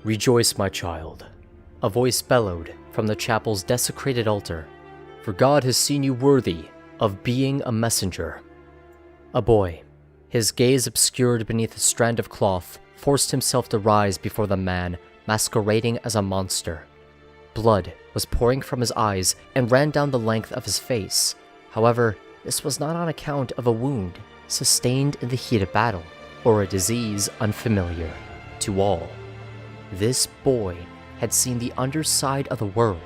"Rejoice, my child," a voice bellowed from the chapel's desecrated altar, "for God has seen you worthy of being a messenger." A boy, his gaze obscured beneath a strand of cloth, forced himself to rise before the man masquerading as a monster. Blood was pouring from his eyes and ran down the length of his face. However, this was not on account of a wound sustained in the heat of battle, or a disease unfamiliar to all. This boy had seen the underside of the world,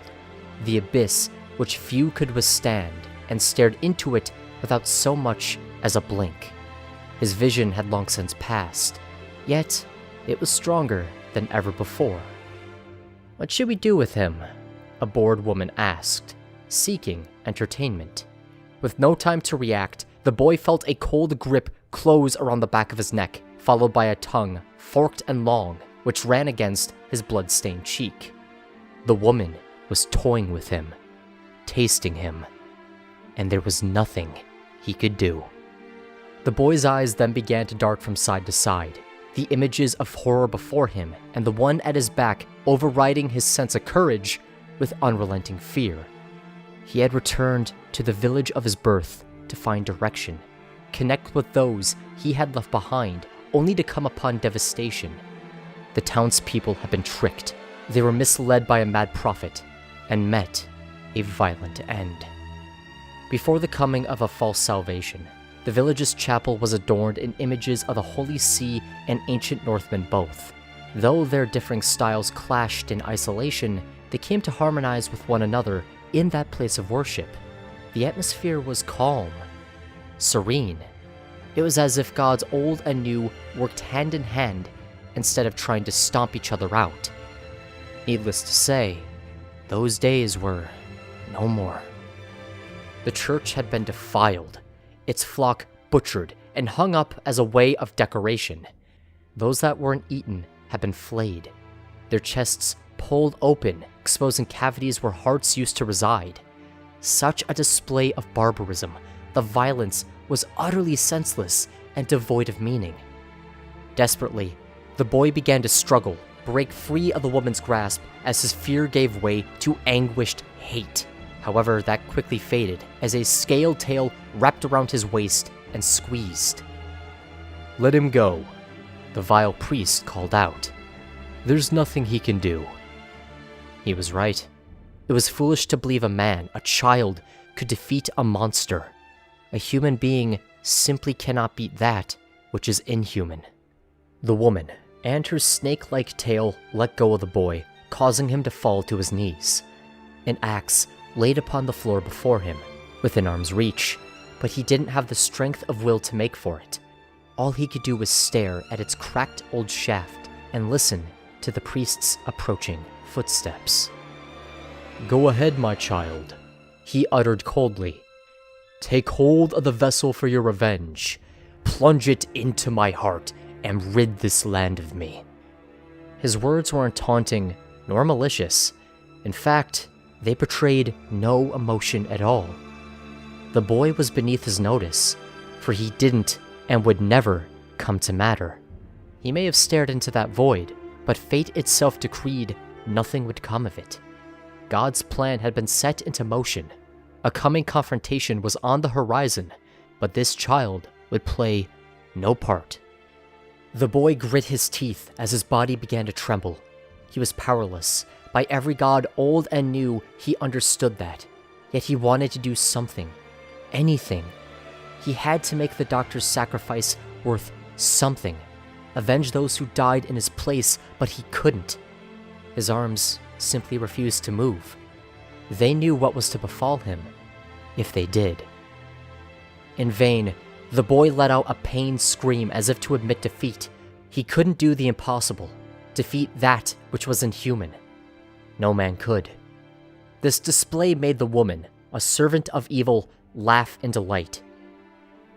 the abyss which few could withstand, and stared into it without so much as a blink. His vision had long since passed, yet it was stronger than ever before. "What should we do with him?" a bored woman asked, seeking entertainment. With no time to react, the boy felt a cold grip close around the back of his neck, followed by a tongue, forked and long, which ran against his blood-stained cheek. The woman was toying with him, tasting him, and there was nothing he could do. The boy's eyes then began to dart from side to side, the images of horror before him and the one at his back overriding his sense of courage with unrelenting fear. He had returned to the village of his birth to find direction, connect with those he had left behind, only to come upon devastation. The townspeople had been tricked. They were misled by a mad prophet and met a violent end. Before the coming of a false salvation, the village's chapel was adorned in images of the Holy See and ancient Northmen both. Though their differing styles clashed in isolation, they came to harmonize with one another in that place of worship. The atmosphere was calm, serene. It was as if gods old and new worked hand in hand instead of trying to stomp each other out. Needless to say, those days were no more. The church had been defiled, its flock butchered and hung up as a way of decoration. Those that weren't eaten had been flayed, their chests pulled open, exposing cavities where hearts used to reside. Such a display of barbarism, the violence was utterly senseless and devoid of meaning. Desperately, the boy began to struggle, break free of the woman's grasp as his fear gave way to anguished hate. However, that quickly faded as a scaled tail wrapped around his waist and squeezed. "Let him go," the vile priest called out. "There's nothing he can do." He was right. It was foolish to believe a man, a child, could defeat a monster. A human being simply cannot beat that which is inhuman. The woman and her snake-like tail let go of the boy, causing him to fall to his knees. An axe laid upon the floor before him, within arm's reach, but he didn't have the strength of will to make for it. All he could do was stare at its cracked old shaft and listen to the priest's approaching footsteps. "Go ahead, my child," he uttered coldly. "Take hold of the vessel for your revenge. Plunge it into my heart and rid this land of me." His words weren't taunting nor malicious. In fact, they betrayed no emotion at all. The boy was beneath his notice, for he didn't and would never come to matter. He may have stared into that void, but fate itself decreed nothing would come of it. God's plan had been set into motion. A coming confrontation was on the horizon, but this child would play no part. The boy grit his teeth as his body began to tremble. He was powerless. By every god old and new, he understood that. Yet he wanted to do something. Anything. He had to make the doctor's sacrifice worth something. Avenge those who died in his place, but he couldn't. His arms simply refused to move. They knew what was to befall him, if they did. In vain, the boy let out a pained scream as if to admit defeat. He couldn't do the impossible, defeat that which was inhuman. No man could. This display made the woman, a servant of evil, laugh in delight.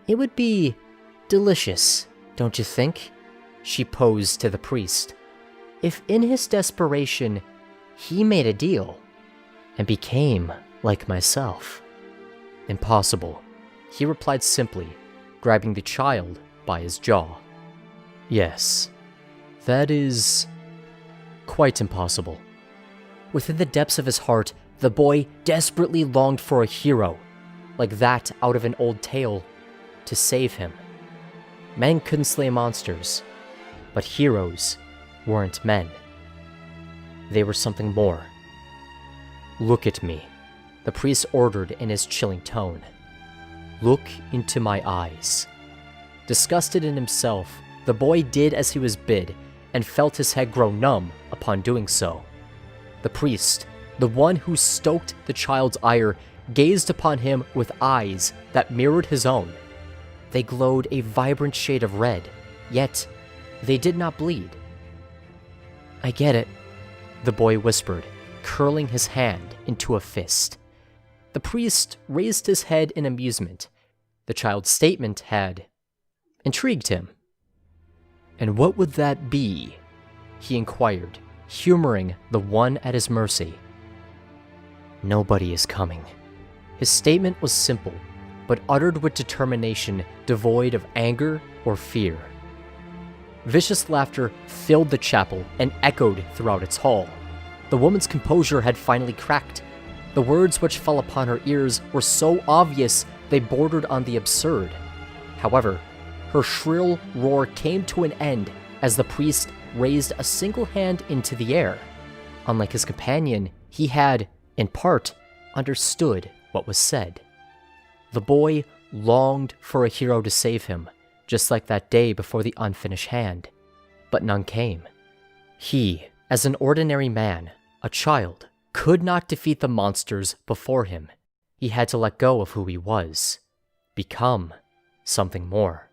"It would be delicious, don't you think?" she posed to the priest. "If in his desperation, he made a deal and became like myself." "Impossible," he replied simply, grabbing the child by his jaw. "Yes, that is quite impossible. Within the depths of his heart, the boy desperately longed for a hero, like that out of an old tale, to save him. Men couldn't slay monsters, but heroes weren't men. They were something more. "Look at me," the priest ordered in his chilling tone. "Look into my eyes." Disgusted in himself, the boy did as he was bid and felt his head grow numb upon doing so. The priest, the one who stoked the child's ire, gazed upon him with eyes that mirrored his own. They glowed a vibrant shade of red, yet they did not bleed. "I get it," the boy whispered, curling his hand into a fist. The priest raised his head in amusement. The child's statement had intrigued him. "And what would that be?" he inquired, humoring the one at his mercy. "Nobody is coming." His statement was simple, but uttered with determination devoid of anger or fear. Vicious laughter filled the chapel and echoed throughout its hall. The woman's composure had finally cracked. The words which fell upon her ears were so obvious they bordered on the absurd. However, her shrill roar came to an end as the priest raised a single hand into the air. Unlike his companion, he had, in part, understood what was said. The boy longed for a hero to save him, just like that day before the unfinished hand, but none came. He, as an ordinary man, a child, could not defeat the monsters before him. He had to let go of who he was, become something more.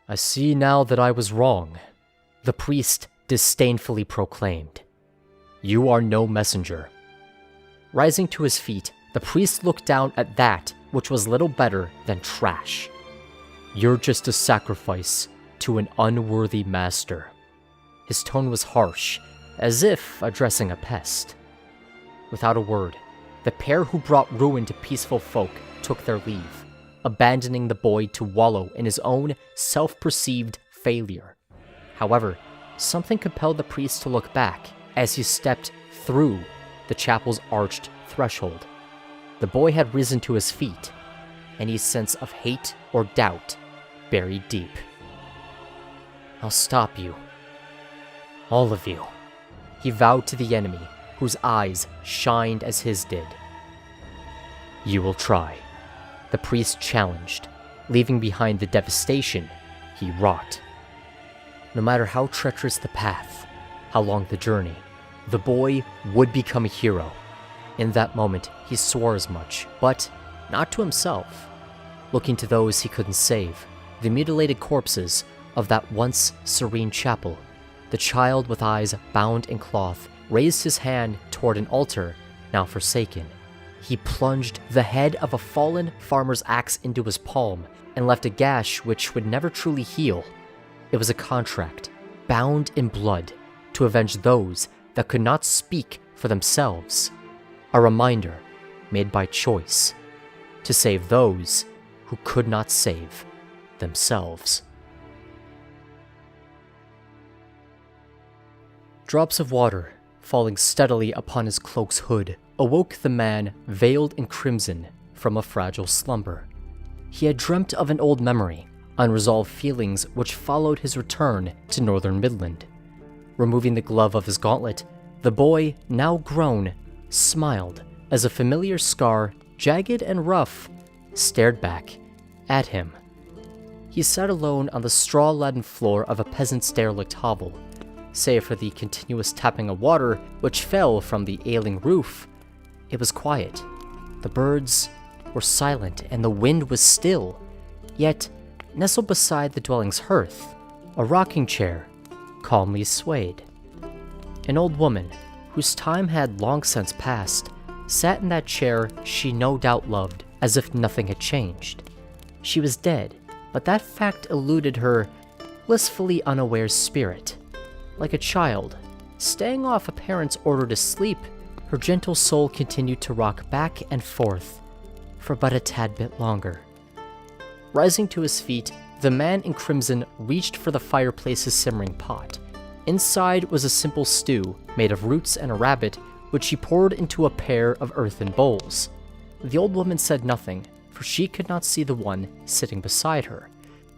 "I see now that I was wrong," the priest disdainfully proclaimed. "You are no messenger." Rising to his feet, the priest looked down at that which was little better than trash. "You're just a sacrifice to an unworthy master." His tone was harsh, as if addressing a pest. Without a word, the pair who brought ruin to peaceful folk took their leave, abandoning the boy to wallow in his own self-perceived failure. However, something compelled the priest to look back as he stepped through the chapel's arched threshold. The boy had risen to his feet, any sense of hate or doubt buried deep. "I'll stop you. All of you," he vowed to the enemy, whose eyes shined as his did. "You will try," the priest challenged, leaving behind the devastation he wrought. No matter how treacherous the path, how long the journey, the boy would become a hero. In that moment, he swore as much, but not to himself. Looking to those he couldn't save, the mutilated corpses of that once serene chapel, the child with eyes bound in cloth raised his hand toward an altar now forsaken. He plunged the head of a fallen farmer's axe into his palm and left a gash which would never truly heal. It was a contract, bound in blood, to avenge those that could not speak for themselves. A reminder made by choice, to save those who could not save themselves. Drops of water, falling steadily upon his cloak's hood, awoke the man veiled in crimson from a fragile slumber. He had dreamt of an old memory, unresolved feelings which followed his return to Northern Midland. Removing the glove of his gauntlet, the boy, now grown, smiled as a familiar scar, jagged and rough, stared back at him. He sat alone on the straw-laden floor of a peasant's derelict hovel. Save for the continuous tapping of water which fell from the ailing roof, it was quiet. The birds were silent and the wind was still. Yet, nestled beside the dwelling's hearth, a rocking chair calmly swayed. An old woman, whose time had long since passed, sat in that chair she no doubt loved as if nothing had changed. She was dead, but that fact eluded her blissfully unaware spirit. Like a child, staying off a parent's order to sleep, her gentle soul continued to rock back and forth for but a tad bit longer. Rising to his feet, the man in crimson reached for the fireplace's simmering pot. Inside was a simple stew made of roots and a rabbit, which she poured into a pair of earthen bowls. The old woman said nothing, for she could not see the one sitting beside her.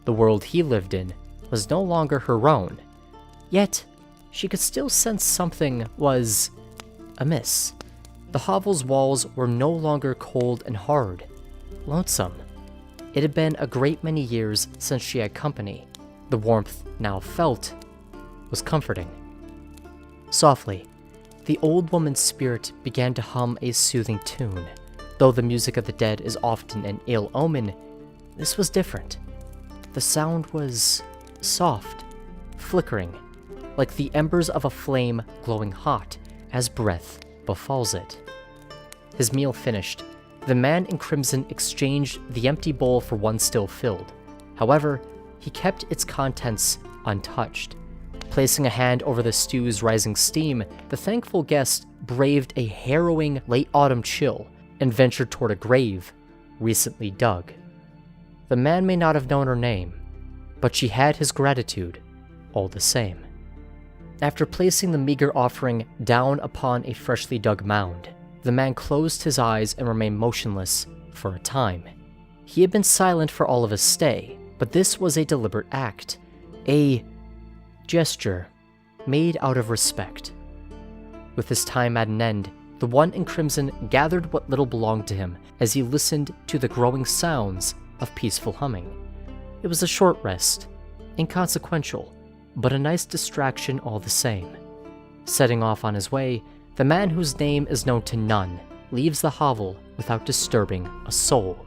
The world he lived in was no longer her own. Yet, she could still sense something was amiss. The hovel's walls were no longer cold and hard, lonesome. It had been a great many years since she had company. The warmth now felt was comforting. Softly, the old woman's spirit began to hum a soothing tune. Though the music of the dead is often an ill omen, this was different. The sound was soft, flickering, like the embers of a flame glowing hot as breath befalls it. His meal finished, the man in crimson exchanged the empty bowl for one still filled. However, he kept its contents untouched. Placing a hand over the stew's rising steam, the thankful guest braved a harrowing late autumn chill and ventured toward a grave recently dug. The man may not have known her name, but she had his gratitude all the same. After placing the meager offering down upon a freshly dug mound, the man closed his eyes and remained motionless for a time. He had been silent for all of his stay, but this was a deliberate act, a gesture made out of respect. With his time at an end, the one in crimson gathered what little belonged to him as he listened to the growing sounds of peaceful humming. It was a short rest, inconsequential, but a nice distraction all the same. Setting off on his way, the man whose name is known to none leaves the hovel without disturbing a soul,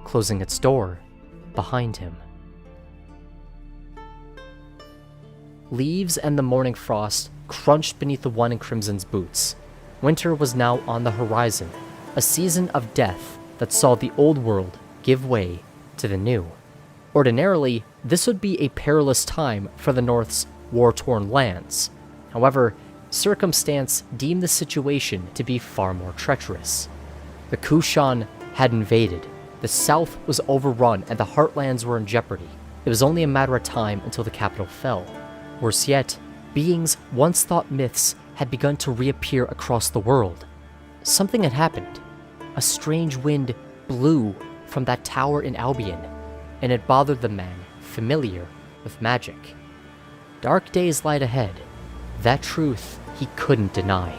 closing its door behind him. Leaves and the morning frost crunched beneath the one in crimson's boots. Winter was now on the horizon, a season of death that saw the old world give way to the new. Ordinarily, this would be a perilous time for the North's war-torn lands. However, circumstance deemed the situation to be far more treacherous. The Kushan had invaded, the South was overrun, and the heartlands were in jeopardy. It was only a matter of time until the capital fell. Worse yet, beings once thought myths had begun to reappear across the world. Something had happened. A strange wind blew from that tower in Albion, and it bothered the man familiar with magic. Dark days lied ahead. That truth he couldn't deny.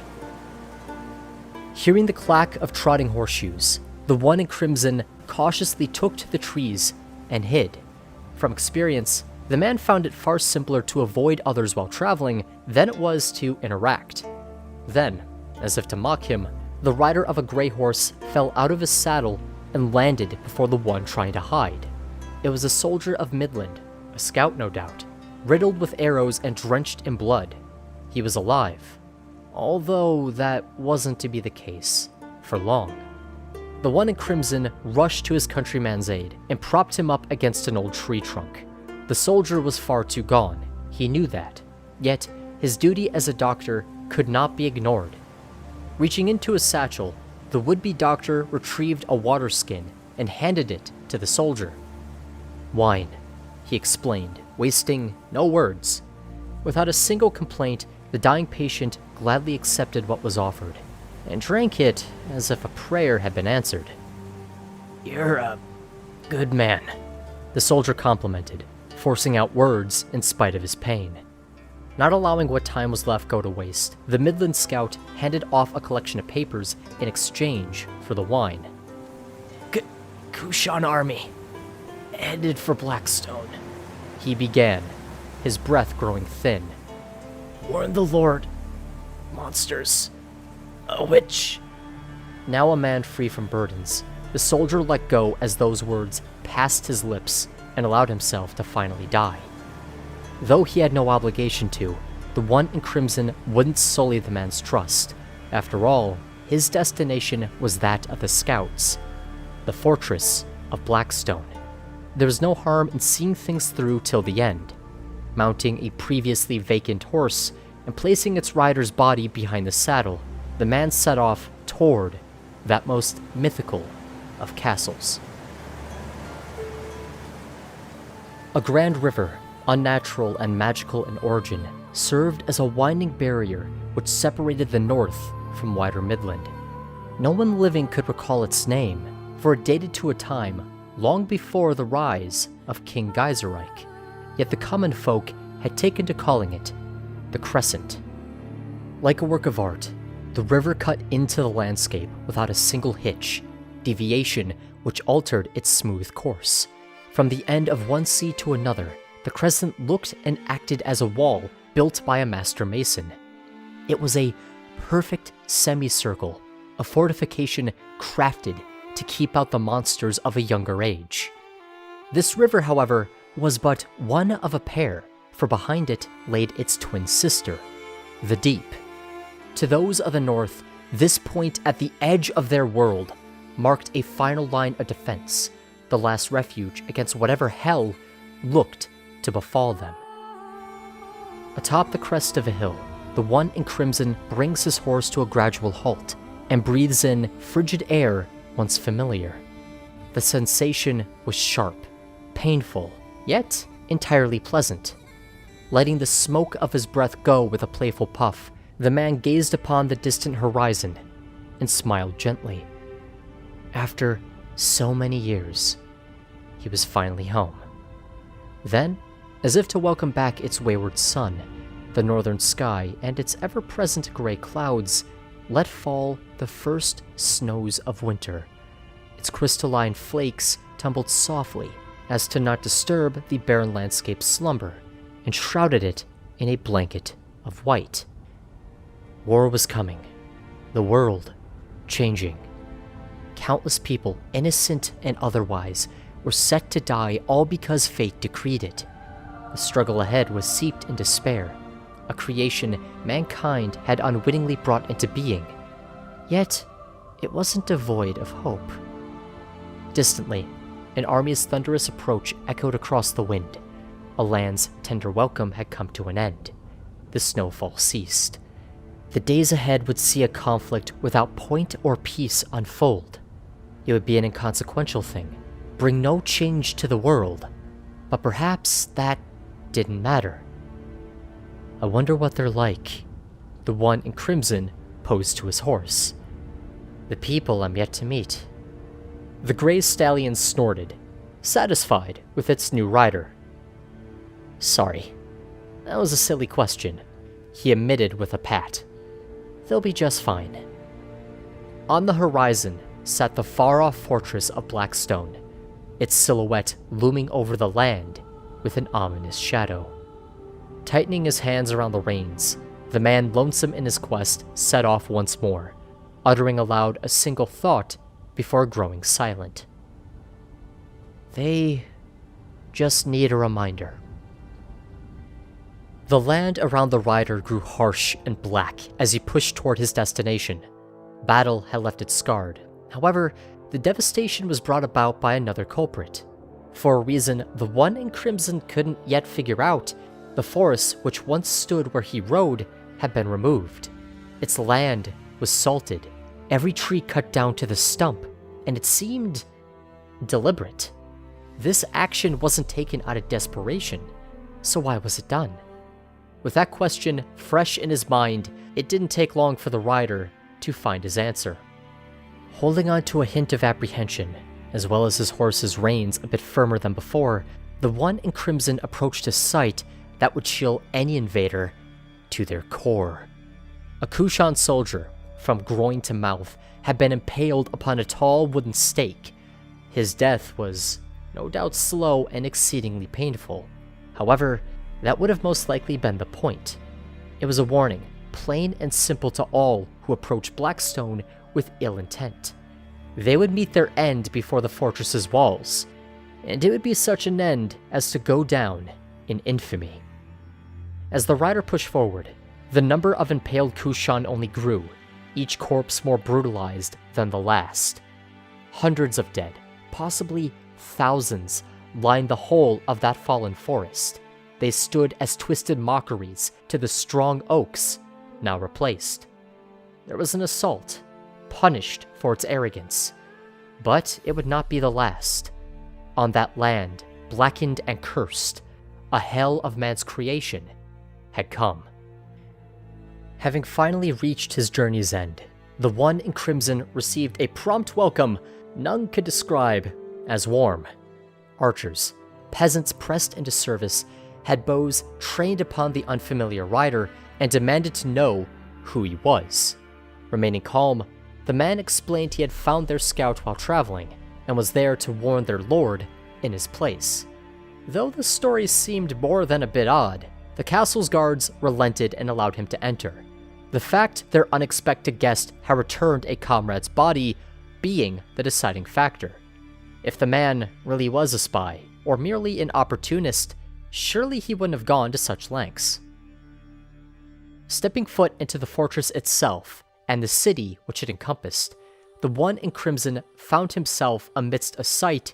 Hearing the clack of trotting horseshoes, the one in crimson cautiously took to the trees and hid. From experience, the man found it far simpler to avoid others while traveling than it was to interact. Then, as if to mock him, the rider of a gray horse fell out of his saddle and landed before the one trying to hide. It was a soldier of Midland, a scout no doubt, riddled with arrows and drenched in blood. He was alive, although that wasn't to be the case for long. The one in crimson rushed to his countryman's aid and propped him up against an old tree trunk. The soldier was far too gone, he knew that, yet his duty as a doctor could not be ignored. Reaching into his satchel, the would-be doctor retrieved a water skin and handed it to the soldier. "Wine," he explained, wasting no words. Without a single complaint, the dying patient gladly accepted what was offered, and drank it as if a prayer had been answered. "You're a good man," the soldier complimented, forcing out words in spite of his pain. Not allowing what time was left go to waste, the Midland scout handed off a collection of papers in exchange for the wine. "Kushan army, headed for Blackstone," he began, his breath growing thin. "Warn the Lord. Monsters. A witch." Now a man free from burdens, the soldier let go as those words passed his lips and allowed himself to finally die. Though he had no obligation to, the one in crimson wouldn't sully the man's trust. After all, his destination was that of the scouts, the fortress of Blackstone. There was no harm in seeing things through till the end. Mounting a previously vacant horse and placing its rider's body behind the saddle, the man set off toward that most mythical of castles. A grand river, unnatural and magical in origin, served as a winding barrier which separated the north from wider Midland. No one living could recall its name, for it dated to a time long before the rise of King Geyserreich, yet the common folk had taken to calling it the Crescent. Like a work of art, the river cut into the landscape without a single hitch, deviation which altered its smooth course. From the end of one sea to another, the crescent looked and acted as a wall built by a master mason. It was a perfect semicircle, a fortification crafted to keep out the monsters of a younger age. This river, however, was but one of a pair, for behind it laid its twin sister, the Deep. To those of the north, this point at the edge of their world marked a final line of defense, the last refuge against whatever hell looked to befall them. Atop the crest of a hill, the one in crimson brings his horse to a gradual halt and breathes in frigid air once familiar. The sensation was sharp, painful, yet entirely pleasant. Letting the smoke of his breath go with a playful puff, the man gazed upon the distant horizon and smiled gently. After so many years, he was finally home. Then, as if to welcome back its wayward sun, the northern sky and its ever-present gray clouds let fall the first snows of winter. Its crystalline flakes tumbled softly as to not disturb the barren landscape's slumber, and shrouded it in a blanket of white. War was coming, the world changing. Countless people, innocent and otherwise, were set to die all because fate decreed it. The struggle ahead was seeped in despair, a creation mankind had unwittingly brought into being. Yet, it wasn't devoid of hope. Distantly, an army's thunderous approach echoed across the wind. A land's tender welcome had come to an end. The snowfall ceased. The days ahead would see a conflict without point or peace unfold. It would be an inconsequential thing, bring no change to the world, but perhaps that didn't matter. I wonder what they're like, the one in crimson posed to his horse. The people I'm yet to meet. The gray stallion snorted, satisfied with its new rider. Sorry, that was a silly question, he admitted with a pat. They'll be just fine. On the horizon sat the far-off fortress of Blackstone, its silhouette looming over the land with an ominous shadow. Tightening his hands around the reins, the man lonesome in his quest set off once more, uttering aloud a single thought before growing silent. They just need a reminder. The land around the rider grew harsh and black as he pushed toward his destination. Battle had left it scarred. However, the devastation was brought about by another culprit. For a reason the one in crimson couldn't yet figure out, the forest which once stood where he rode had been removed. Its land was salted, every tree cut down to the stump, and it seemed deliberate. This action wasn't taken out of desperation, so why was it done? With that question fresh in his mind, it didn't take long for the rider to find his answer. Holding on to a hint of apprehension, as well as his horse's reins a bit firmer than before, the one in crimson approached a sight that would chill any invader to their core. A Kushan soldier, from groin to mouth, had been impaled upon a tall wooden stake. His death was no doubt slow and exceedingly painful. However, that would have most likely been the point. It was a warning, plain and simple to all who approached Blackstone with ill intent. They would meet their end before the fortress's walls, and it would be such an end as to go down in infamy. As the rider pushed forward, the number of impaled Kushan only grew, each corpse more brutalized than the last. Hundreds of dead, possibly thousands, lined the whole of that fallen forest. They stood as twisted mockeries to the strong oaks, now replaced. There was an assault, punished for its arrogance. But it would not be the last. On that land, blackened and cursed, a hell of man's creation had come. Having finally reached his journey's end, the one in crimson received a prompt welcome none could describe as warm. Archers, peasants pressed into service, had bows trained upon the unfamiliar rider and demanded to know who he was. Remaining calm, the man explained he had found their scout while traveling and was there to warn their lord in his place. Though the story seemed more than a bit odd, the castle's guards relented and allowed him to enter, the fact their unexpected guest had returned a comrade's body being the deciding factor. If the man really was a spy, or merely an opportunist, surely he wouldn't have gone to such lengths. Stepping foot into the fortress itself, and the city which it encompassed, the one in crimson found himself amidst a sight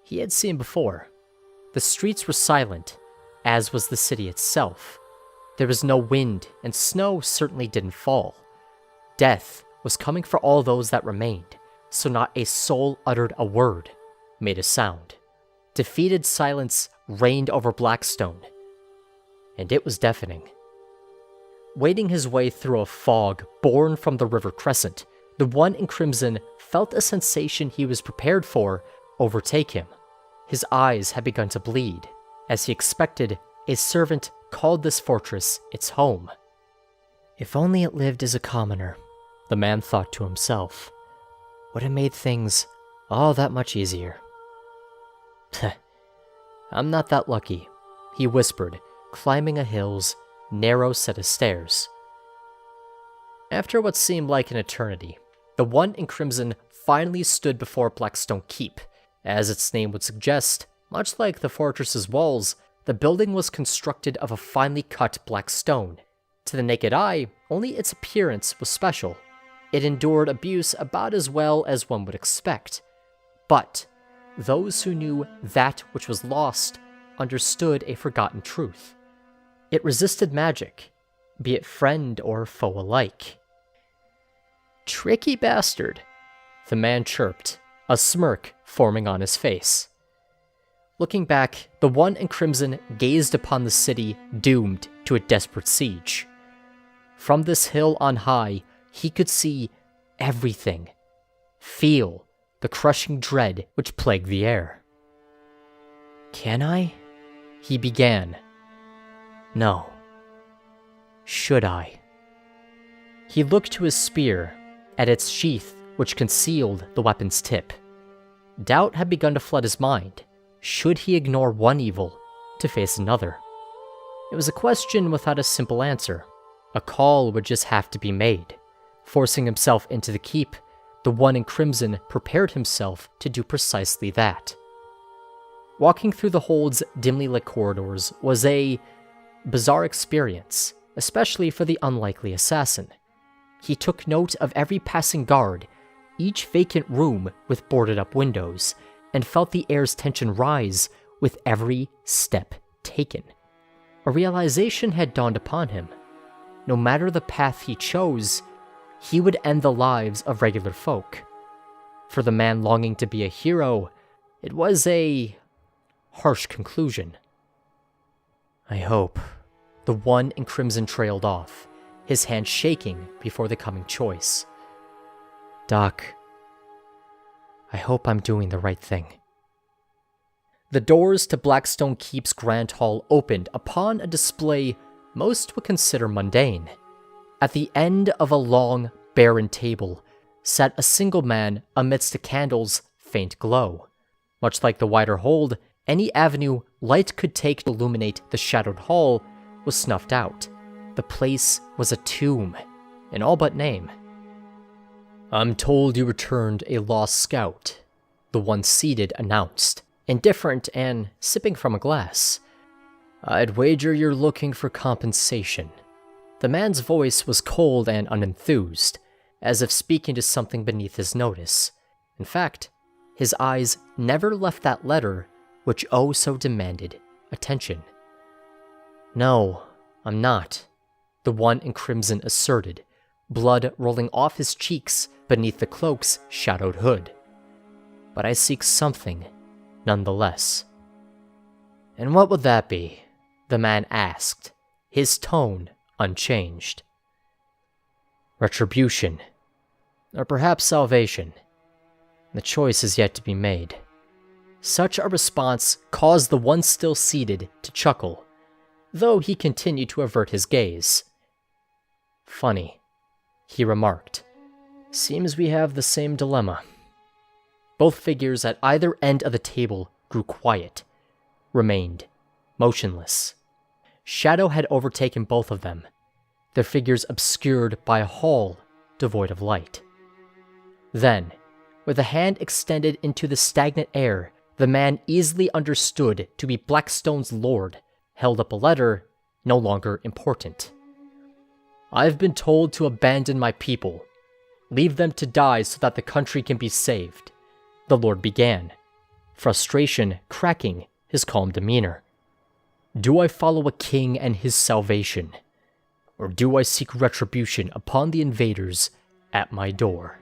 he had seen before. The streets were silent, as was the city itself. There was no wind, and snow certainly didn't fall. Death was coming for all those that remained, so not a soul uttered a word, made a sound. Defeated silence reigned over Blackstone, and it was deafening. Wading his way through a fog born from the river Crescent, the one in crimson felt a sensation he was prepared for overtake him. His eyes had begun to bleed. As he expected, a servant called this fortress its home. If only it lived as a commoner, the man thought to himself. Would have made things all that much easier. I'm not that lucky, he whispered, climbing a hill's narrow set of stairs. After what seemed like an eternity, the one in crimson finally stood before Blackstone Keep. As its name would suggest, much like the fortress's walls, the building was constructed of a finely cut black stone. To the naked eye, only its appearance was special. It endured abuse about as well as one would expect. But those who knew that which was lost understood a forgotten truth. It resisted magic, be it friend or foe alike. Tricky bastard, the man chirped, a smirk forming on his face. Looking back, the one in crimson gazed upon the city doomed to a desperate siege. From this hill on high, he could see everything, feel the crushing dread which plagued the air. Can I? He began. No. Should I? He looked to his spear, at its sheath which concealed the weapon's tip. Doubt had begun to flood his mind. Should he ignore one evil to face another? It was a question without a simple answer. A call would just have to be made. Forcing himself into the keep, the one in crimson prepared himself to do precisely that. Walking through the hold's dimly lit corridors was a bizarre experience, especially for the unlikely assassin. He took note of every passing guard, each vacant room with boarded-up windows, and felt the air's tension rise with every step taken. A realization had dawned upon him. No matter the path he chose, he would end the lives of regular folk. For the man longing to be a hero, it was a harsh conclusion. I hope. The one in crimson trailed off, his hand shaking before the coming choice. Doc, I hope I'm doing the right thing. The doors to Blackstone Keep's Grand Hall opened upon a display most would consider mundane. At the end of a long, barren table sat a single man amidst a candle's faint glow. Much like the wider hold, any avenue light could take to illuminate the shadowed hall was snuffed out. The place was a tomb, in all but name. I'm told you returned a lost scout, the one seated announced, indifferent and sipping from a glass. I'd wager you're looking for compensation. The man's voice was cold and unenthused, as if speaking to something beneath his notice. In fact, his eyes never left that letter which oh so demanded attention. No, I'm not, the one in crimson asserted, blood rolling off his cheeks beneath the cloak's shadowed hood. But I seek something, nonetheless. And what would that be? The man asked, his tone unchanged. Retribution, or perhaps salvation. The choice is yet to be made. Such a response caused the one still seated to chuckle, though he continued to avert his gaze. "Funny," he remarked. "Seems we have the same dilemma." Both figures at either end of the table grew quiet, remained motionless. Shadow had overtaken both of them, their figures obscured by a hall devoid of light. Then, with a hand extended into the stagnant air, the man easily understood to be Blackstone's lord held up a letter no longer important. "I've been told to abandon my people, leave them to die so that the country can be saved," the lord began, frustration cracking his calm demeanor. "Do I follow a king and his salvation, or do I seek retribution upon the invaders at my door?"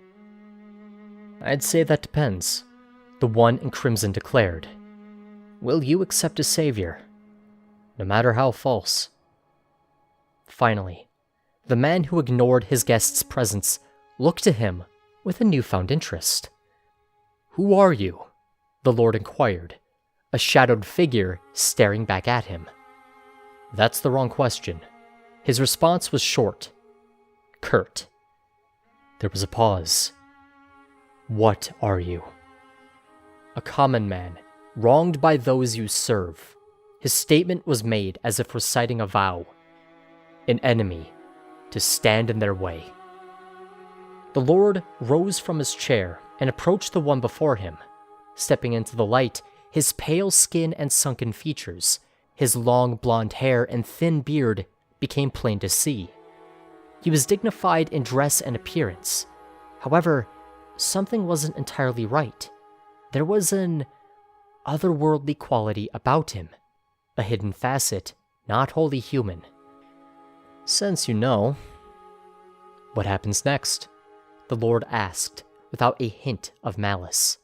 "I'd say that depends," the one in crimson declared. "Will you accept a savior, no matter how false?" Finally, the man who ignored his guest's presence looked to him with a newfound interest. "Who are you?" the lord inquired, a shadowed figure staring back at him. "That's the wrong question." His response was short, curt. There was a pause. "What are you?" "A common man, wronged by those you serve." His statement was made as if reciting a vow. "An enemy, to stand in their way." The lord rose from his chair and approached the one before him. Stepping into the light, his pale skin and sunken features, his long blonde hair and thin beard became plain to see. He was dignified in dress and appearance. However, something wasn't entirely right. There was an otherworldly quality about him, a hidden facet not wholly human. "Since you know, what happens next?" the lord asked without a hint of malice.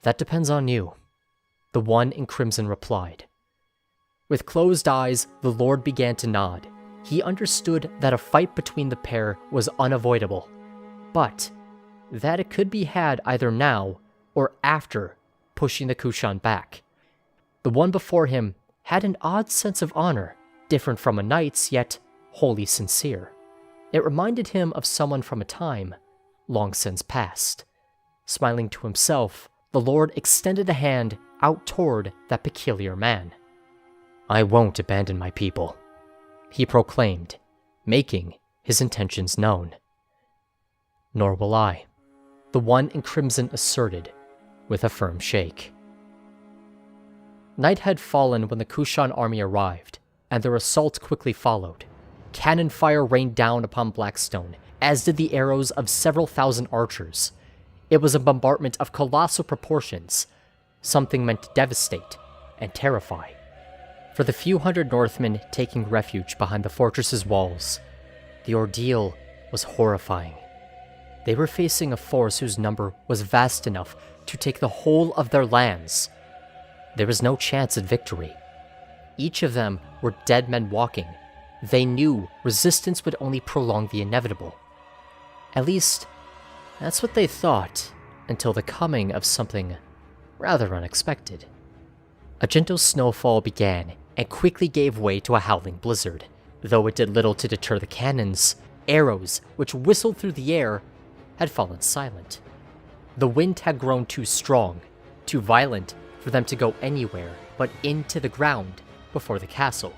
"That depends on you," the one in crimson replied. With closed eyes, the lord began to nod. He understood that a fight between the pair was unavoidable, but that it could be had either now or after pushing the Kushan back. The one before him had an odd sense of honor, different from a knight's, yet wholly sincere. It reminded him of someone from a time long since past. Smiling to himself, the lord extended a hand out toward that peculiar man. "I won't abandon my people," he proclaimed, making his intentions known. "Nor will I," the one in crimson asserted, with a firm shake. Night had fallen when the Kushan army arrived, and their assault quickly followed. Cannon fire rained down upon Blackstone, as did the arrows of several thousand archers. It was a bombardment of colossal proportions, something meant to devastate and terrify. For the few hundred Northmen taking refuge behind the fortress's walls, the ordeal was horrifying. They were facing a force whose number was vast enough to take the whole of their lands. There was no chance at victory. Each of them were dead men walking. They knew resistance would only prolong the inevitable. At least, that's what they thought, until the coming of something rather unexpected. A gentle snowfall began and quickly gave way to a howling blizzard. Though it did little to deter the cannons, arrows, which whistled through the air, had fallen silent. The wind had grown too strong, too violent for them to go anywhere but into the ground before the castle.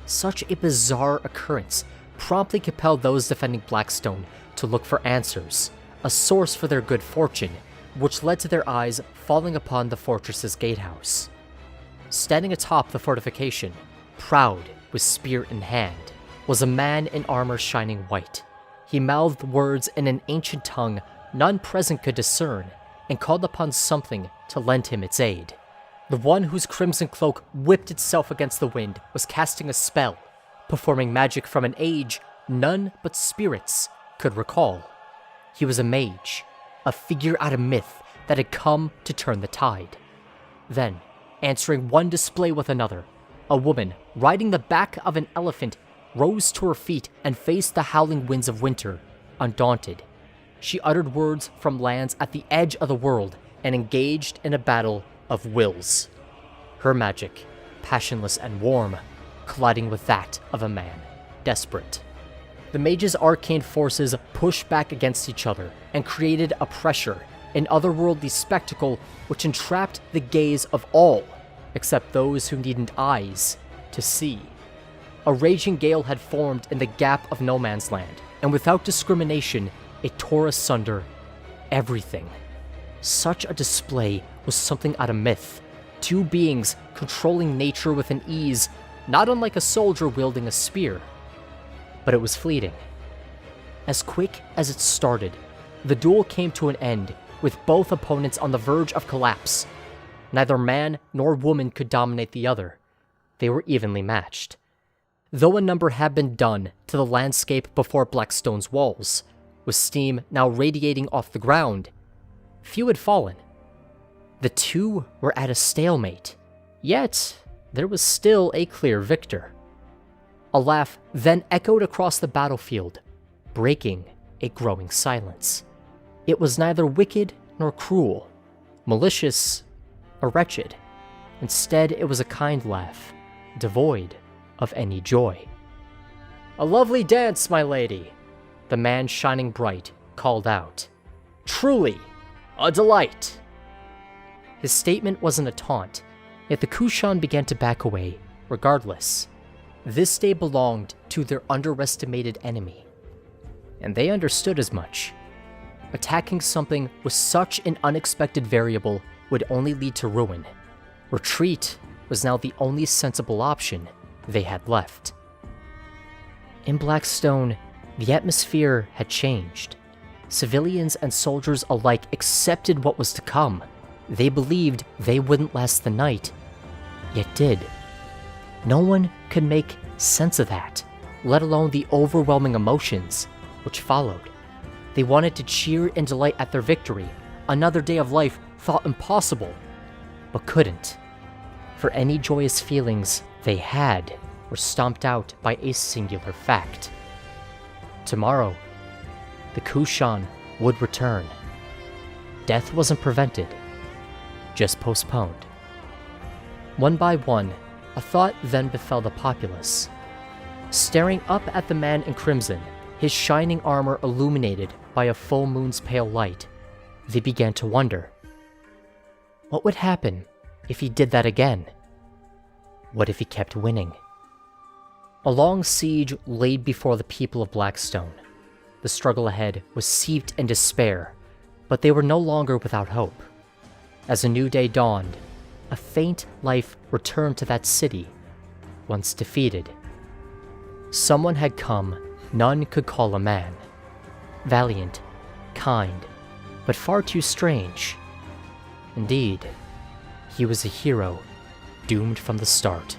Such a bizarre occurrence promptly compelled those defending Blackstone to look for answers, a source for their good fortune, which led to their eyes falling upon the fortress's gatehouse. Standing atop the fortification, proud with spear in hand, was a man in armor shining white. He mouthed words in an ancient tongue none present could discern, and called upon something to lend him its aid. The one whose crimson cloak whipped itself against the wind was casting a spell, performing magic from an age none but spirits could recall. He was a mage, a figure out of myth that had come to turn the tide. Then, answering one display with another, a woman riding the back of an elephant rose to her feet and faced the howling winds of winter, undaunted. She uttered words from lands at the edge of the world and engaged in a battle of wills. Her magic, passionless and warm, colliding with that of a man, desperate. The mage's arcane forces pushed back against each other and created a pressure, an otherworldly spectacle which entrapped the gaze of all, except those who needed eyes to see. A raging gale had formed in the gap of no man's land, and without discrimination, it tore asunder everything. Such a display was something out of myth. Two beings controlling nature with an ease not unlike a soldier wielding a spear. But it was fleeting. As quick as it started, the duel came to an end, with both opponents on the verge of collapse. Neither man nor woman could dominate the other. They were evenly matched. Though a number had been done to the landscape before Blackstone's walls, with steam now radiating off the ground, few had fallen. The two were at a stalemate, yet there was still a clear victor. A laugh then echoed across the battlefield, breaking a growing silence. It was neither wicked nor cruel, malicious or wretched. Instead, it was a kind laugh, devoid of any joy. "A lovely dance, my lady," the man shining bright called out. "Truly, a delight." His statement wasn't a taunt, yet the Kushan began to back away, regardless. This day belonged to their underestimated enemy, and they understood as much. Attacking something with such an unexpected variable would only lead to ruin. Retreat was now the only sensible option they had left. In Blackstone, the atmosphere had changed. Civilians and soldiers alike accepted what was to come. They believed they wouldn't last the night, yet did. No one could make sense of that, let alone the overwhelming emotions which followed. They wanted to cheer and delight at their victory, another day of life thought impossible, but couldn't. For any joyous feelings they had were stomped out by a singular fact. Tomorrow, the Kushan would return. Death wasn't prevented, just postponed. One by one, a thought then befell the populace. Staring up at the man in crimson, his shining armor illuminated by a full moon's pale light, they began to wonder. What would happen if he did that again? What if he kept winning? A long siege laid before the people of Blackstone. The struggle ahead was steeped in despair, but they were no longer without hope. As a new day dawned, a faint life returned to that city, once defeated. Someone had come none could call a man. Valiant, kind, but far too strange. Indeed, he was a hero, doomed from the start.